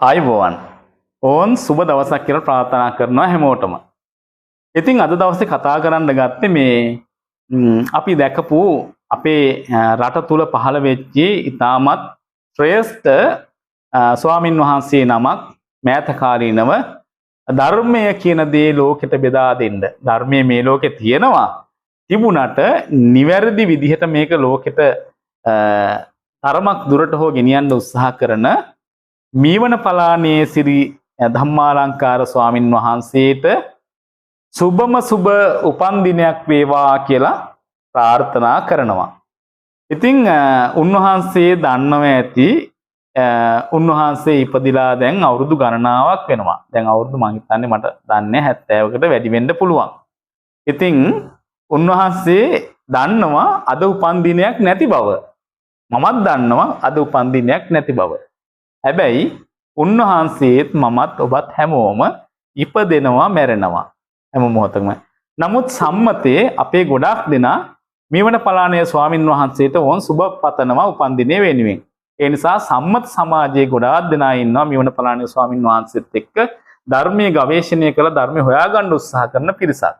ආයුබෝවන්. ඕන් සුබ දවසක් කියලා ප්‍රාර්ථනා කරනවා හැමෝටම. ඉතින් අද දවසේ කතා කරන්න ගත්තේ මේ අපි දැකපු අපේ රට තුල පහළ වෙච්ච ඉතාමත් ශ්‍රේෂ්ඨ ස්වාමින් වහන්සේ නමක් මෑත කාලීනව ධර්මය කියන දේ ලෝකෙට බෙදා දෙන්න. ධර්මයේ මේ ලෝකේ තියෙනවා. තිබුණට නිවැරදි විදිහට මේක ලෝකෙට තරමක් දුරට හෝ ගෙනියන්න උත්සාහ කරන මීවන පලානේ සිරි ධම්මාලංකාර ස්වාමින් වහන්සේට සුබම සුබ උපන් දිනයක් වේවා කියලා ප්‍රාර්ථනා කරනවා. ඉතින් උන්වහන්සේ දන්නව ඇති උන්වහන්සේ ඉපදිලා දැන් අවුරුදු ගණනාවක් වෙනවා. දැන් අවුරුදු මං හිතන්නේ මට දන්නේ 70කට වැඩි වෙන්න පුළුවන්. ඉතින් උන්වහන්සේ දන්නවා අද උපන් දිනයක් නැති බව. මමත් දන්නවා අද උපන් දිනයක් නැති බව. හැබැයි උන්වහන්සේත් මමත් ඔබත් හැමෝම ඉපදෙනවා මැරෙනවා හැම මොහොතකම. නමුත් සම්මතයේ අපේ ගොඩාක් දෙනා මීවන පලානේ ස්වාමින් වහන්සේට ඕන් සුබ පතනවා උපන් දිනේ වෙනුවෙන්. ඒ නිසා සම්මත සමාජයේ ගොඩාක් දෙනා ඉන්නවා මීවන පලානේ ස්වාමින් වහන්සේත් එක්ක ධර්මයේ ගවේෂණය කරලා ධර්මය හොයාගන්න උත්සාහ කරන පිරිසක්.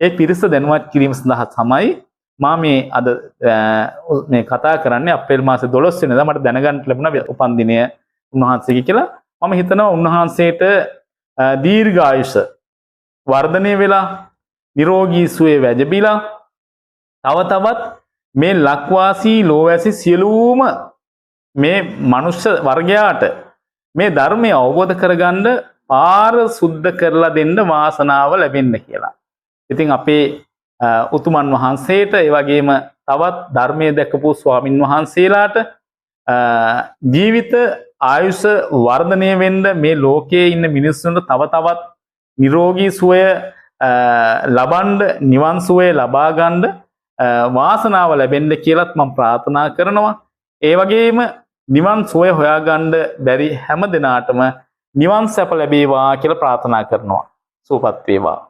ඒ පිරිස දැනුවත් කිරීම සඳහා තමයි මා මේ අද මේ කතා කරන්නේ. අප්‍රේල් මාසේ 12 වෙනිදා මට දැනගන්න ලැබුණා උපන් දිනය උන්වහන්සේගේ කියලා. මම හිතනවා උන්වහන්සේට දීර්ඝායුෂ වර්ධනය වෙලා නිරෝගී සුවය වැජබිලා තව තවත් මේ ලක්වාසී ලෝවැසි සියලුම මේ මනුෂ්‍ය වර්ගයාට මේ ධර්මය අවබෝධ කරගන්න පාර සුද්ධ කරලා දෙන්න වාසනාව ලැබෙන්න කියලා. ඉතින් අපේ උතුමන් වහන්සේට ඒ වගේම තවත් ධර්මයේ දැකපු ස්වාමින් වහන්සේලාට ජීවිත ආයුෂ වර්ධනය වෙන්න මේ ලෝකයේ ඉන්න මිනිස්සුන්ට තව තවත් නිරෝගී සුවය ලබන්න නිවන් සුවය ලබා ගන්න වාසනාව ලැබෙන්න කියලාත් මම ප්‍රාර්ථනා කරනවා. ඒ වගේම නිවන් සුවය හොයාගන්න බැරි හැම දිනාටම නිවන් සැප ලැබේවා කියලා ප්‍රාර්ථනා කරනවා. සුවපත් වේවා.